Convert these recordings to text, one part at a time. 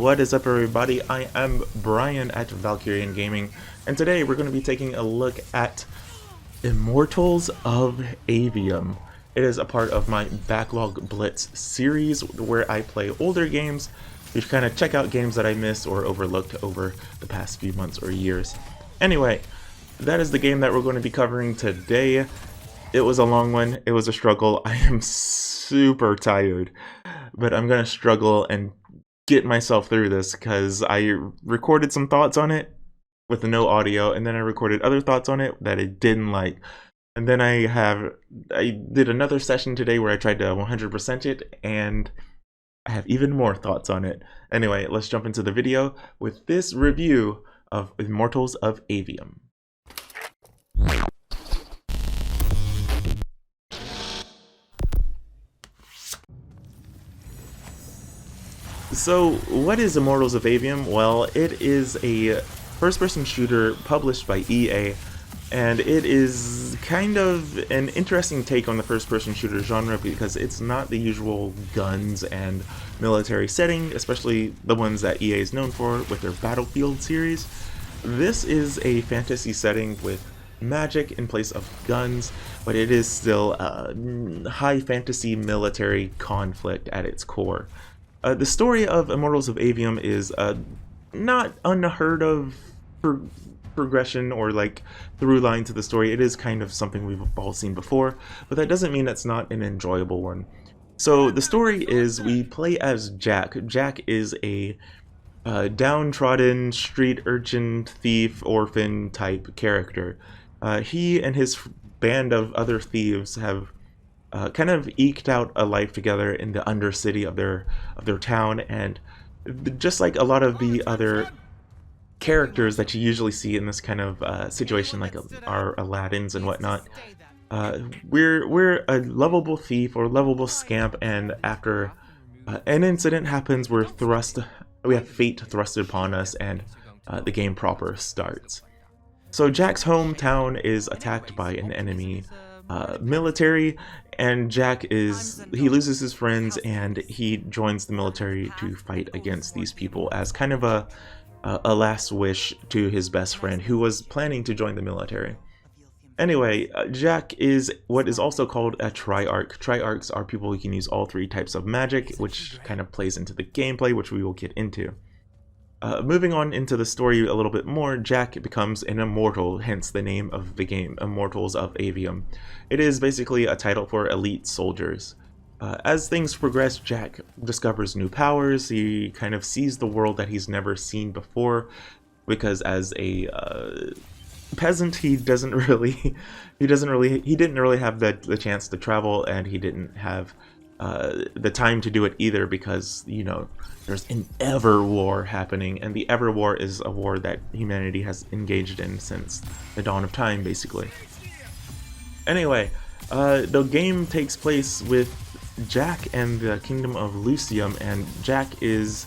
What is up, everybody? I am Brian at Valkerion Gaming, and today we're going to be taking a look at Immortals of Aveum. It is a part of my Backlog Blitz series where I play older games to kind of check out games that I missed or overlooked over the past few months or years. Anyway, that is the game that we're going to be covering today. It was a long one, it was a struggle. I am super tired, but I'm going to struggle and get myself through this because I recorded some thoughts on it with no audio, and then I recorded other thoughts on it that I didn't like. And then I did another session today where I tried to 100% it, and I have even more thoughts on it. Anyway, let's jump into the video with this review of Immortals of Aveum. So, what is Immortals of Aveum? Well, it is a first-person shooter published by EA, and it is kind of an interesting take on the first-person shooter genre because it's not the usual guns and military setting, especially the ones that EA is known for with their Battlefield series. This is a fantasy setting with magic in place of guns, but it is still a high fantasy military conflict at its core. The story of Immortals of Aveum is not unheard of progression or like through line to the story. It is kind of something we've all seen before, but that doesn't mean it's not an enjoyable one. So the story is we play as Jack. Jack is a downtrodden street urchin, thief, orphan type character. He and his band of other thieves have kind of eked out a life together in the undercity of their town, and just like a lot of the other characters that you usually see in this kind of situation, like our Aladdins and whatnot, we're a lovable thief or lovable scamp, and after an incident happens, we have fate thrusted upon us, and the game proper starts. So Jack's hometown is attacked by an enemy military, and Jack he loses his friends and he joins the military to fight against these people as kind of a last wish to his best friend who was planning to join the military. Anyway, Jack is what is also called a triarch. Triarchs are people who can use all three types of magic, which kind of plays into the gameplay, which we will get into. Moving on into the story a little bit more, Jack becomes an immortal, hence the name of the game, Immortals of Aveum. It is basically a title for elite soldiers. As things progress, Jack discovers new powers. He kind of sees the world that he's never seen before, because as a peasant, he didn't really have the chance to travel, and he didn't have the time to do it either because, you know, there's an ever war happening, and the ever war is a war that humanity has engaged in since the dawn of time, basically. Anyway, the game takes place with Jack and the kingdom of Lucium, and Jack is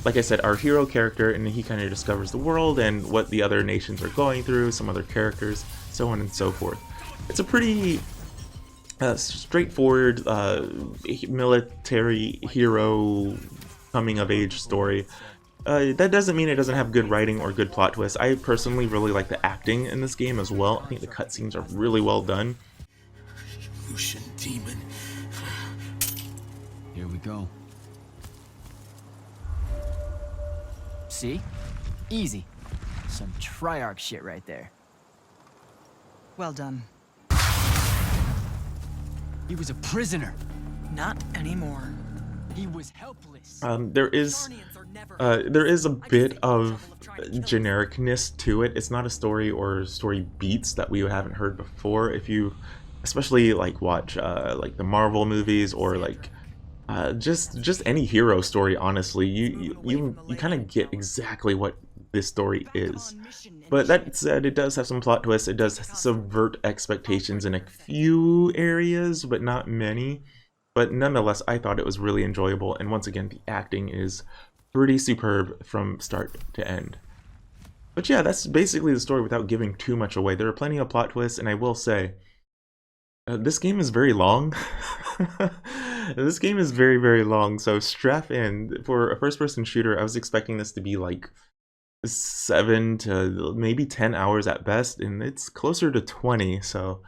like I said, our hero character, and he kind of discovers the world and what the other nations are going through, some other characters, so on and so forth. It's a pretty straightforward military hero coming of age story. That doesn't mean it doesn't have good writing or good plot twists. I personally really like the acting in this game as well. I think the cutscenes are really well done. Lucian demon. Here we go. See? Easy. Some Triarch shit right there. Well done. He was a prisoner. Not anymore. He was helpless. There is a bit of genericness to it. It's not a story or story beats that we haven't heard before. If you, especially like watch like the Marvel movies or like just any hero story, honestly, you kind of get exactly what this story is. But that said, it does have some plot twists. It does subvert expectations in a few areas, but not many. But nonetheless, I thought it was really enjoyable, and once again, the acting is pretty superb from start to end. But yeah, that's basically the story without giving too much away. There are plenty of plot twists, and I will say, This game is very long. This game is very, very long, so strap in. For a first-person shooter, I was expecting this to be like 7 to maybe 10 hours at best, and it's closer to 20, so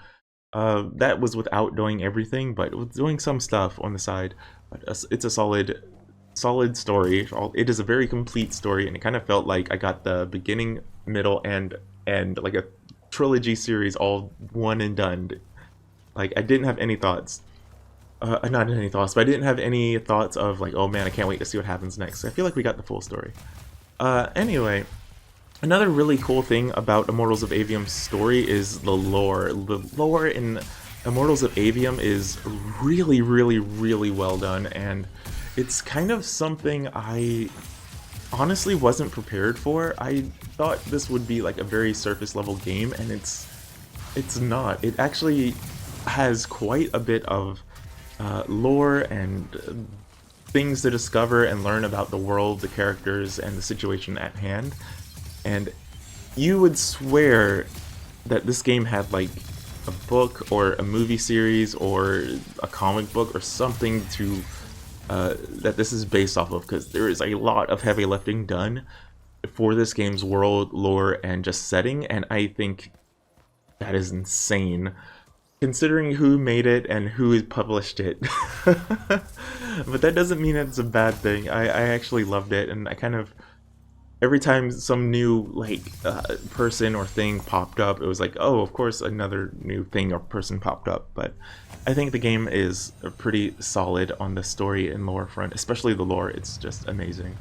that was without doing everything, but with doing some stuff on the side. But it's a solid story. It is a very complete story, and it kind of felt like I got the beginning, middle, and end, like a trilogy series all one and done. Like, I didn't have any thoughts. Not any thoughts, but I didn't have any thoughts of like, oh man, I can't wait to see what happens next. I feel like we got the full story. Anyway, another really cool thing about Immortals of Aveum's story is the lore. The lore in Immortals of Aveum is really, really, really well done, and it's kind of something I honestly wasn't prepared for. I thought this would be like a very surface level game, and it's not. It actually has quite a bit of lore and things to discover and learn about the world, the characters, and the situation at hand. And you would swear that this game had like a book or a movie series or a comic book or something to that this is based off of, because there is a lot of heavy lifting done for this game's world, lore, and just setting, and I think that is insane considering who made it and who published it. But that doesn't mean it's a bad thing. I actually loved it, and I kind of, every time some new like person or thing popped up, it was like, oh, of course another new thing or person popped up. But I think the game is pretty solid on the story and lore front, especially the lore. It's just amazing.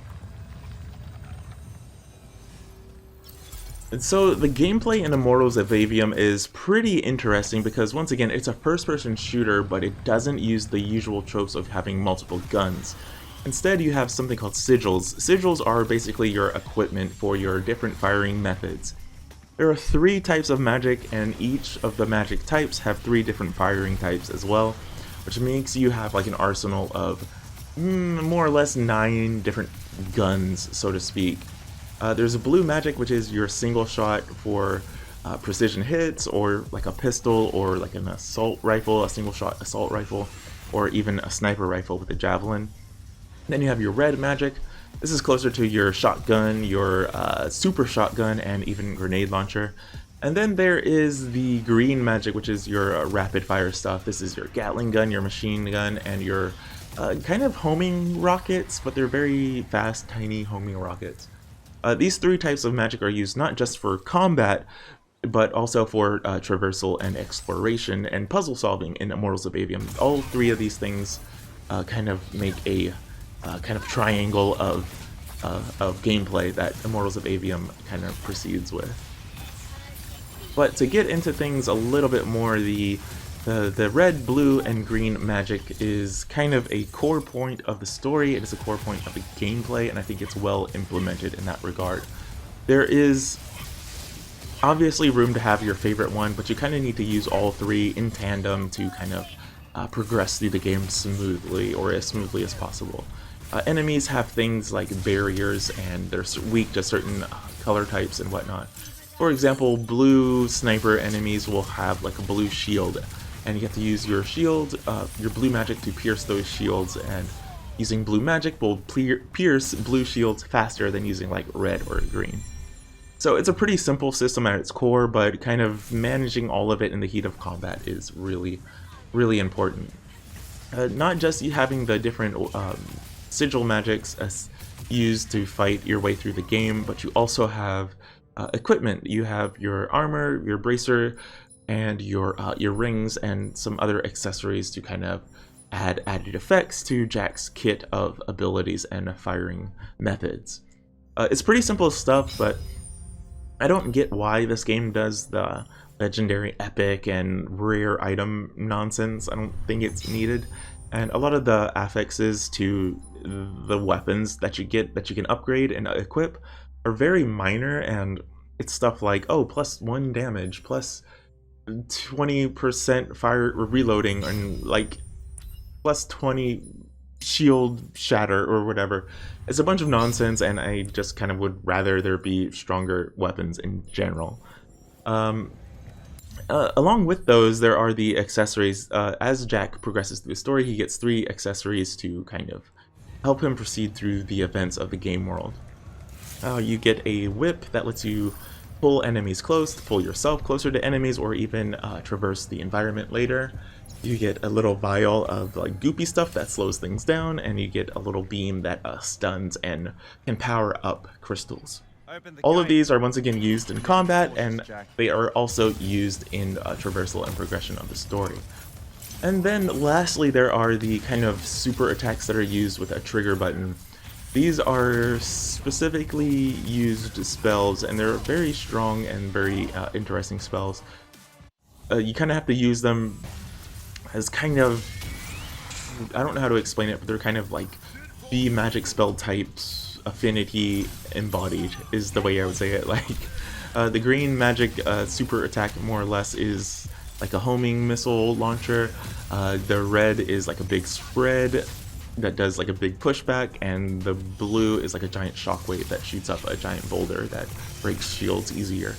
And so the gameplay in Immortals of Aveum is pretty interesting because, once again, it's a first-person shooter, but it doesn't use the usual tropes of having multiple guns. Instead, you have something called sigils. Sigils are basically your equipment for your different firing methods. There are 3 types of magic, and each of the magic types have 3 different firing types as well, which makes you have like an arsenal of more or less 9 different guns, so to speak. There's a blue magic, which is your single shot for precision hits, or like a pistol, or like an assault rifle, a single shot assault rifle, or even a sniper rifle with a javelin. Then you have your red magic. This is closer to your shotgun, your super shotgun, and even grenade launcher. And then there is the green magic, which is your rapid fire stuff. This is your Gatling gun, your machine gun, and your kind of homing rockets, but they're very fast, tiny homing rockets. These 3 types of magic are used not just for combat, but also for traversal and exploration and puzzle solving in Immortals of Aveum. All 3 of these things kind of make a kind of triangle of gameplay that Immortals of Aveum kind of proceeds with. But to get into things a little bit more, the red, blue, and green magic is kind of a core point of the story. It is a core point of the gameplay, and I think it's well implemented in that regard. There is obviously room to have your favorite one, but you kind of need to use all 3 in tandem to kind of progress through the game smoothly, or as smoothly as possible. Enemies have things like barriers, and they're weak to certain color types and whatnot. For example, blue sniper enemies will have like a blue shield, and you have to use your shield, your blue magic, to pierce those shields, and using blue magic will pierce blue shields faster than using like red or green. So it's a pretty simple system at its core, but kind of managing all of it in the heat of combat is really, really important. Not just having the different sigil magics used to fight your way through the game, but you also have equipment. You have your armor, your bracer, and your rings, and some other accessories to kind of add added effects to Jack's kit of abilities and firing methods. It's pretty simple stuff, but I don't get why this game does the legendary epic and rare item nonsense. I don't think it's needed. And a lot of the affixes to the weapons that you get, that you can upgrade and equip, are very minor, and it's stuff like, oh, +1 damage, plus 20% fire reloading, and like +20 shield shatter or whatever. It's a bunch of nonsense, and I just kind of would rather there be stronger weapons in general. Along with those, there are the accessories. As Jack progresses through the story, he gets 3 accessories to kind of help him proceed through the events of the game world. You get a whip that lets you pull enemies close, pull yourself closer to enemies, or even traverse the environment later. You get a little vial of like goopy stuff that slows things down, and you get a little beam that stuns and can power up crystals. All of these are once again used in combat, and they are also used in traversal and progression of the story. And then lastly, there are the kind of super attacks that are used with a trigger button. These are specifically used spells, and they're very strong and very interesting spells. You kind of have to use them as kind of, I don't know how to explain it, but they're kind of like the magic spell types affinity embodied is the way I would say it. Like the green magic super attack more or less is like a homing missile launcher. The red is like a big spread that does like a big pushback, and the blue is like a giant shockwave that shoots up a giant boulder that breaks shields easier.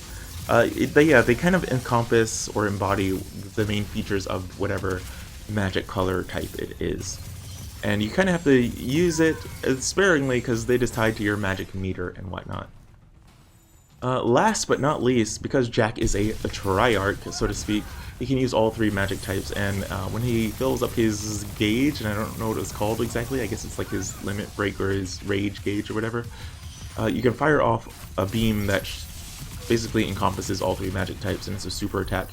They kind of encompass or embody the main features of whatever magic color type it is. And you kind of have to use it sparingly because they just tied to your magic meter and whatnot. Last but not least, because Jack is a Triarch, so to speak, he can use all 3 magic types, and when he fills up his gauge, and I don't know what it's called exactly, I guess it's like his limit break or his rage gauge or whatever, you can fire off a beam that basically encompasses all 3 magic types, and it's a super attack.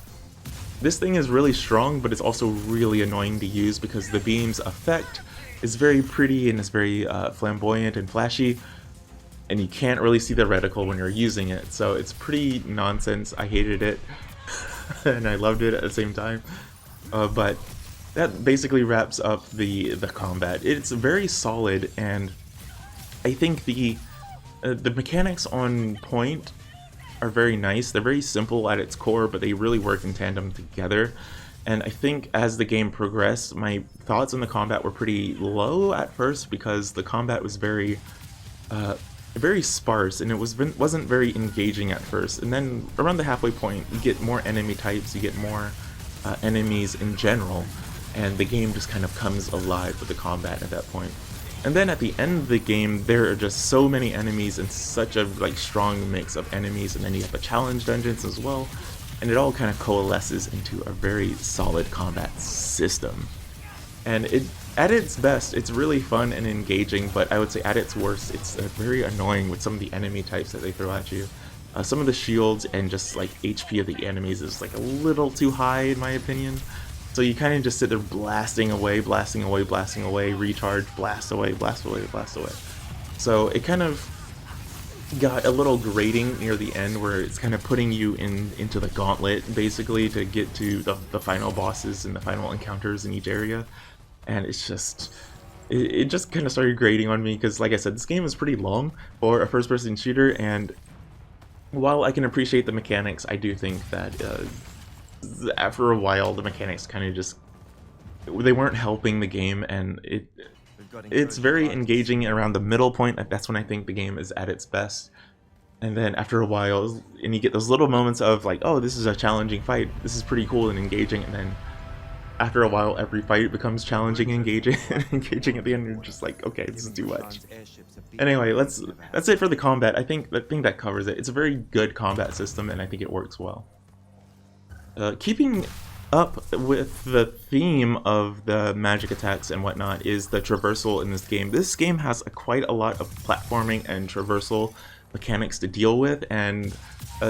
This thing is really strong, but it's also really annoying to use because the beam's effect is very pretty and it's very flamboyant and flashy, and you can't really see the reticle when you're using it, so it's pretty nonsense. I hated it and I loved it at the same time, but that basically wraps up the combat. It's very solid, and I think the mechanics on point are very nice. They're very simple at its core, but they really work in tandem together. And I think as the game progressed, my thoughts on the combat were pretty low at first because the combat was very sparse, and it wasn't very engaging at first. And then around the halfway point, you get more enemy types, you get more enemies in general, and the game just kind of comes alive with the combat at that point. And then at the end of the game, there are just so many enemies and such a strong mix of enemies, and then you have the challenge dungeons as well, and it all kind of coalesces into a very solid combat system. And at its best, it's really fun and engaging, but I would say at its worst, it's very annoying with some of the enemy types that they throw at you. Some of the shields and just like HP of the enemies is like a little too high in my opinion. So you kind of just sit there blasting away, recharge, blast away, blast away, blast away. So it kind of got a little grating near the end where it's kind of putting you into the gauntlet basically to get to the final bosses and the final encounters in each area. And it's just, it just kind of started grating on me because, like I said, this game is pretty long for a first-person shooter, and while I can appreciate the mechanics, I do think that after a while the mechanics kind of just, they weren't helping the game, and it's very engaging around the middle point. That's when I think the game is at its best. And then after a while, and you get those little moments of like, oh, this is a challenging fight, this is pretty cool and engaging, and then after a while every fight becomes challenging and engaging at the end. You're just like, okay, this is too much. Anyway, that's it for the combat. I think that covers it. It's a very good combat system, and I think it works well. Keeping up with the theme of the magic attacks and whatnot is the traversal in this game. This game has quite a lot of platforming and traversal mechanics to deal with, and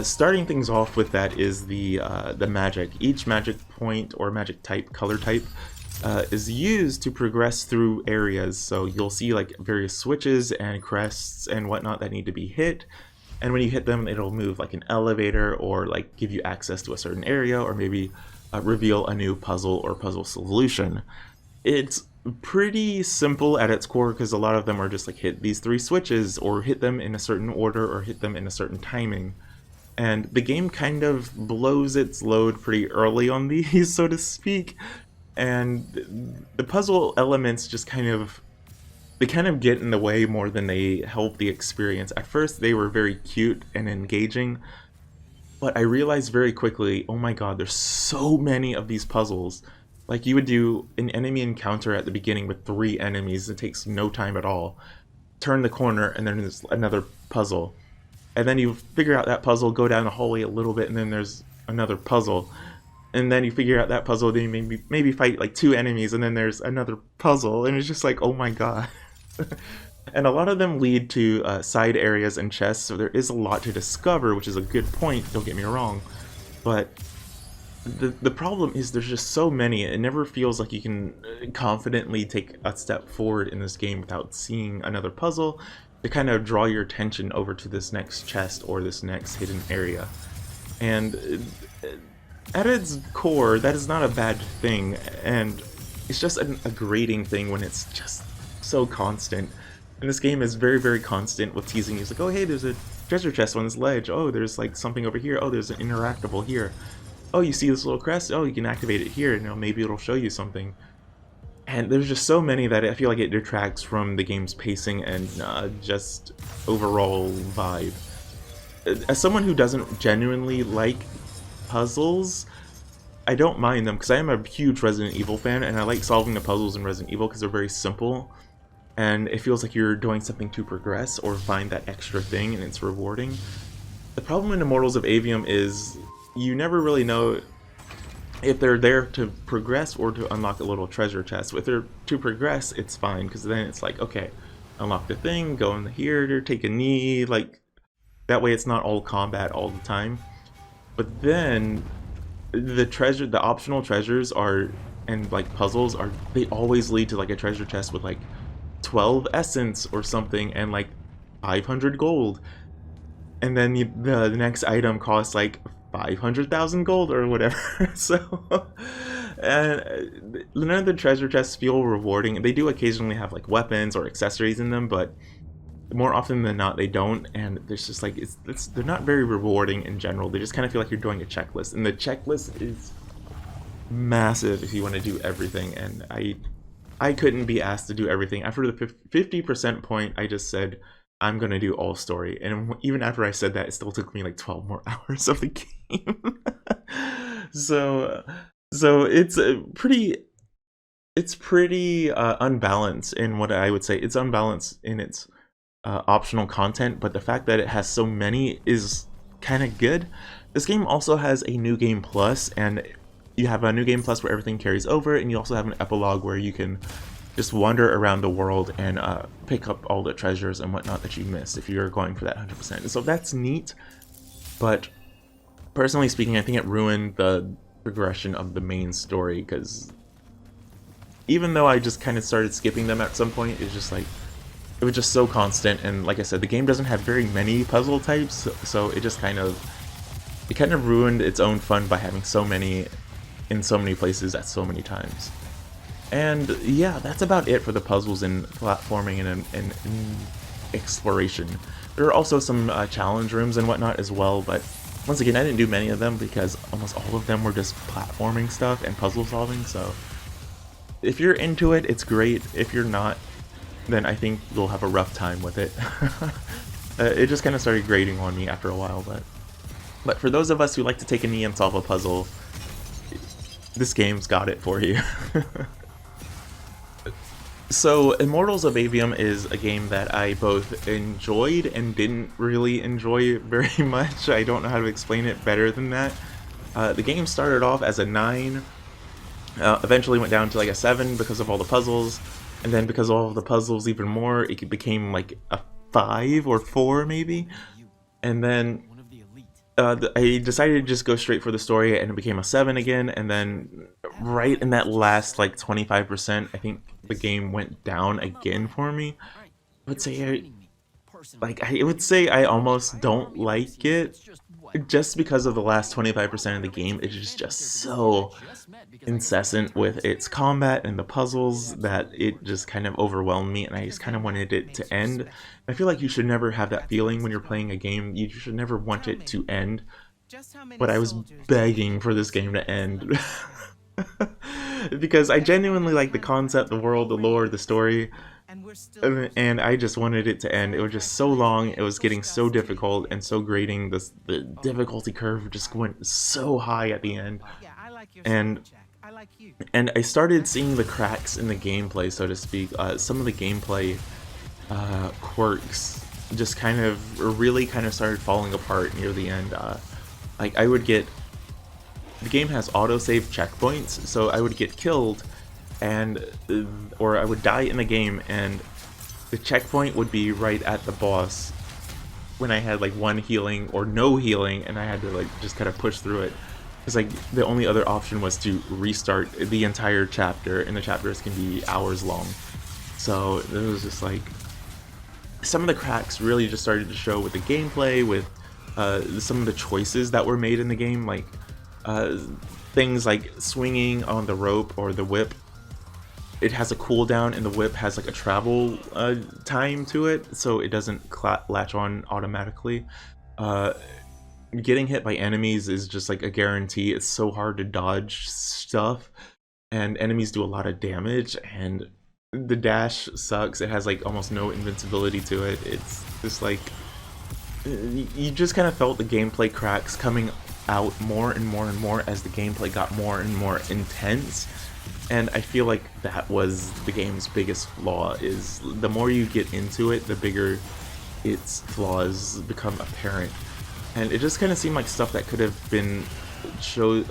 starting things off with that is the magic. Each magic point or magic type, color type, is used to progress through areas. So you'll see like various switches and crests and whatnot that need to be hit, and when you hit them, it'll move like an elevator or like give you access to a certain area, or maybe reveal a new puzzle or puzzle solution. It's pretty simple at its core because a lot of them are just like hit these 3 switches or hit them in a certain order or hit them in a certain timing. And the game kind of blows its load pretty early on these, so to speak. And the puzzle elements just kind of get in the way more than they help the experience. At first they were very cute and engaging, But I realized very quickly, oh my god, there's so many of these puzzles. Like, you would do an enemy encounter at the beginning with 3 enemies, it takes no time at all. Turn the corner, and then there's another puzzle. And then you figure out that puzzle, go down the hallway a little bit, and then there's another puzzle. And then you figure out that puzzle, then you maybe fight like 2 enemies, and then there's another puzzle, and it's just like, oh my god. And a lot of them lead to side areas and chests, so there is a lot to discover, which is a good point, don't get me wrong. But the problem is there's just so many, it never feels like you can confidently take a step forward in this game without seeing another puzzle to kind of draw your attention over to this next chest or this next hidden area. And at its core, that is not a bad thing, and it's just a grating thing when it's just so constant. And this game is very, very constant with teasing you. It's like, oh hey, there's a treasure chest on this ledge. Oh, there's like something over here. Oh, there's an interactable here. Oh, you see this little crest? Oh, you can activate it here. You know, maybe it'll show you something. And there's just so many that I feel like it detracts from the game's pacing and just overall vibe. As someone who doesn't genuinely like puzzles, I don't mind them because I am a huge Resident Evil fan, and I like solving the puzzles in Resident Evil because they're very simple. And it feels like you're doing something to progress or find that extra thing, and it's rewarding. The problem in Immortals of Aveum is you never really know if they're there to progress or to unlock a little treasure chest. If they're to progress, it's fine, because then it's like, okay, unlock the thing, go in here, take a knee, like, that way it's not all combat all the time. But then, the optional treasures are, and like puzzles are, they always lead to like a treasure chest with like 12 essence or something and like 500 gold. And then the next item costs like 500,000 gold or whatever. So none of the treasure chests feel rewarding. They do occasionally have like weapons or accessories in them, but more often than not they don't, and there's just like they're not very rewarding in general. They just kind of feel like you're doing a checklist, and the checklist is massive if you want to do everything, and I couldn't be asked to do everything. After the 50% point, I just said I'm gonna do all story, and even after I said that, it still took me like 12 more hours of the game. so it's pretty unbalanced in what I would say. It's unbalanced in its optional content, but the fact that it has so many is kind of good. This game also has a new game plus, and you have a new game plus where everything carries over, and you also have an epilogue where you can just wander around the world and pick up all the treasures and whatnot that you missed if you're going for that 100%. So that's neat, but personally speaking, I think it ruined the progression of the main story, because even though I just kind of started skipping them at some point, it's just like, it was just so constant, and like I said, the game doesn't have very many puzzle types, so it just kind of ruined its own fun by having so many in so many places at so many times. And yeah, that's about it for the puzzles and platforming and exploration. There are also some challenge rooms and whatnot as well, but once again, I didn't do many of them because almost all of them were just platforming stuff and puzzle solving, so if you're into it, it's great. If you're not, then I think you'll have a rough time with it. It just kind of started grating on me after a while, but for those of us who like to take a knee and solve a puzzle, this game's got it for you. So, Immortals of Aveum is a game that I both enjoyed and didn't really enjoy very much. I don't know how to explain it better than that. The game started off as a 9, eventually went down to like a 7 because of all the puzzles, and then because of all the puzzles even more, it became like a 5 or 4 maybe, and then I decided to just go straight for the story, and it became a 7 again, and then right in that last like 25%, I think the game went down again for me. I would say I almost don't like it, just because of the last 25% of the game. It's just so incessant with its combat and the puzzles that it just kind of overwhelmed me, and I just kind of wanted it to end. I feel like you should never have that feeling when you're playing a game. You should never want it to end, but I was begging for this game to end. Because I genuinely like the concept, the world, the lore, the story, And I just wanted it to end. It was just so long. It was getting so difficult and so grating. The difficulty curve just went so high at the end. And I started seeing the cracks in the gameplay, so to speak. Some of the gameplay quirks just kind of really started falling apart near the end. Like I would get, the game has autosave checkpoints, so I would get killed and or I would die in the game and the checkpoint would be right at the boss when I had like one healing or no healing, and I had to like just kind of push through it. It's like the only other option was to restart the entire chapter, and the chapters can be hours long. So it was just like some of the cracks really just started to show with the gameplay, with some of the choices that were made in the game, like things like swinging on the rope or the whip. It has a cooldown, and the whip has like a travel time to it, so it doesn't latch on automatically. Getting hit by enemies is just like a guarantee. It's so hard to dodge stuff, and enemies do a lot of damage, and the dash sucks. It has like almost no invincibility to it. It's just like, you just kind of felt the gameplay cracks coming out more and more and more as the gameplay got more and more intense. And I feel like that was the game's biggest flaw, is the more you get into it, the bigger its flaws become apparent. And it just kind of seemed like stuff that could have been just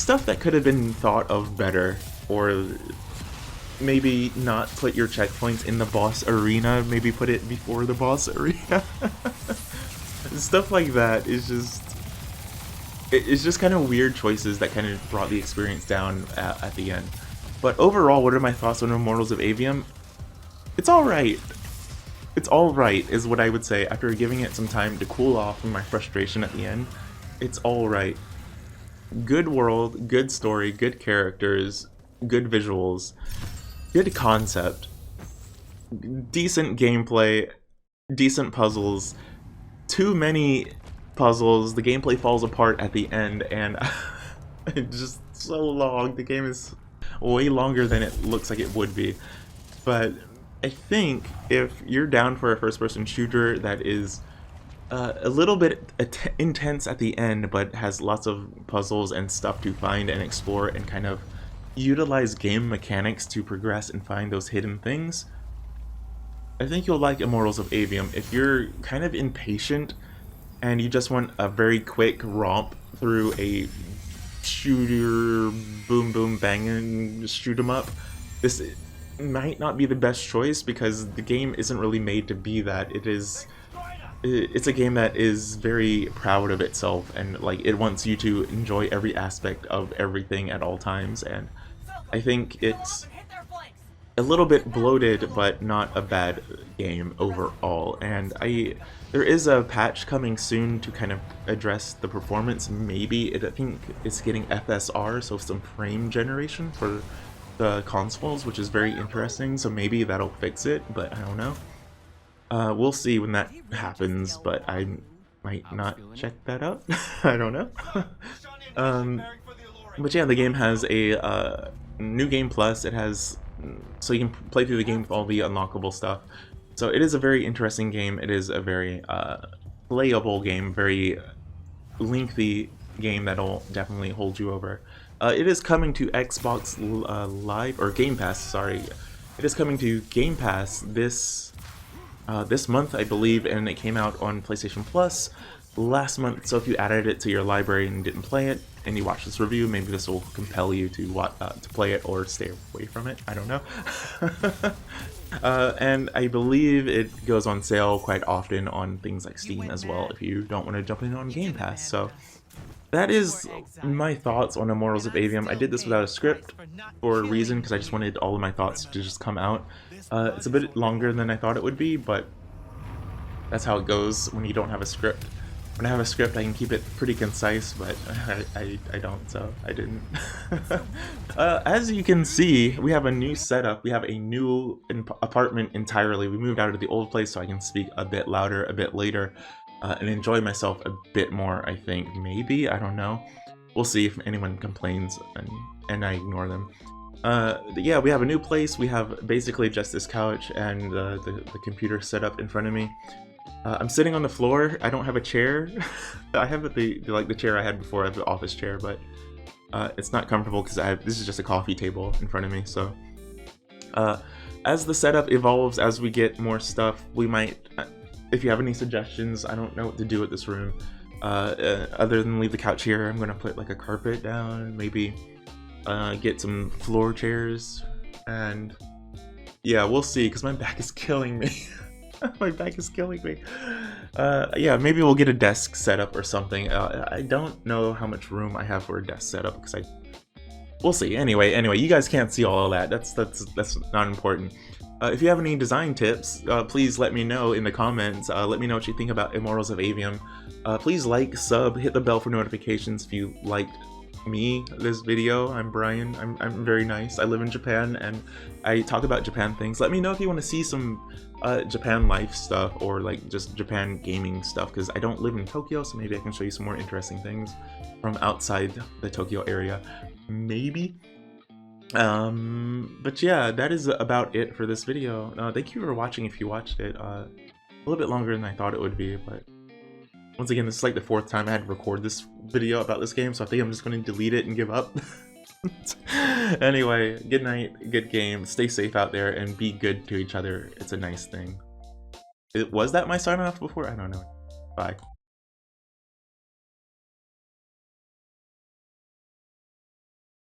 stuff that could have been thought of better, or maybe not put your checkpoints in the boss arena, maybe put it before the boss arena. Stuff like that is just, it's just kind of weird choices that kind of brought the experience down at the end. But overall, what are my thoughts on Immortals of Aveum? It's alright. It's alright is what I would say after giving it some time to cool off from my frustration at the end. It's alright. Good world, good story, good characters, good visuals, good concept, decent gameplay, decent puzzles. Too many puzzles, the gameplay falls apart at the end, and it's just so long. The game is way longer than it looks like it would be. But I think if you're down for a first-person shooter that is a little bit intense at the end, but has lots of puzzles and stuff to find and explore and kind of utilize game mechanics to progress and find those hidden things, I think you'll like Immortals of Aveum. If you're kind of impatient and you just want a very quick romp through a shooter, boom boom bang and shoot 'em up, this might not be the best choice, because the game isn't really made to be that. It's a game that is very proud of itself, and like it wants you to enjoy every aspect of everything at all times, and I think it's a little bit bloated, but not a bad game overall. And there is a patch coming soon to kind of address the performance. Maybe I think it's getting FSR, so some frame generation for the consoles, which is very interesting. So maybe that'll fix it, but I don't know. We'll see when that happens, but I might not check that out. I don't know. But yeah, the game has a new game plus. It has, so you can play through the game with all the unlockable stuff. So it is a very interesting game. It is a very playable game, very lengthy game that'll definitely hold you over. It is coming to Xbox Live, or Game Pass, sorry. It is coming to Game Pass this month, I believe, and it came out on PlayStation Plus last month. So if you added it to your library and didn't play it, and you watch this review, maybe this will compel you to play it or stay away from it. I don't know. And I believe it goes on sale quite often on things like Steam as well, if you don't want to jump in on Game Pass. So that is my thoughts on Immortals of Aveum. I did this without a script for a reason, because I just wanted all of my thoughts to just come out. It's a bit longer than I thought it would be, but that's how it goes when you don't have a script. When I have a script, I can keep it pretty concise, but I don't, so I didn't. As you can see, we have a new setup. We have a new apartment entirely. We moved out of the old place so I can speak a bit louder, a bit later, and enjoy myself a bit more, I think. Maybe, I don't know. We'll see if anyone complains and I ignore them. Yeah, we have a new place. We have basically just this couch and the computer set up in front of me. I'm sitting on the floor. I don't have a chair. I have the chair I had before. I have the office chair, but it's not comfortable because this is just a coffee table in front of me. So as the setup evolves, as we get more stuff, we might. If you have any suggestions, I don't know what to do with this room. Other than leave the couch here, I'm gonna put like a carpet down, maybe get some floor chairs, and yeah, we'll see, because my back is killing me. My back is killing me. Yeah, maybe we'll get a desk setup or something. I don't know how much room I have for a desk setup, because we'll see. Anyway, you guys can't see all of that. That's not important. If you have any design tips, please let me know in the comments. Let me know what you think about Immortals of Aveum. Please like, sub, hit the bell for notifications if you liked this video. I'm Brian. I'm very nice. I live in Japan and I talk about Japan things. Let me know if you want to see some Japan life stuff or like just Japan gaming stuff, because I don't live in Tokyo, so maybe I can show you some more interesting things from outside the Tokyo area. Maybe. But yeah, that is about it for this video. Thank you for watching if you watched it. A little bit longer than I thought it would be, but once again, this is like the 4th time I had to record this video about this game, so I think I'm just going to delete it and give up. Anyway, good night, good game, stay safe out there, and be good to each other. It's a nice thing. Was that my sign off before? I don't know. Bye.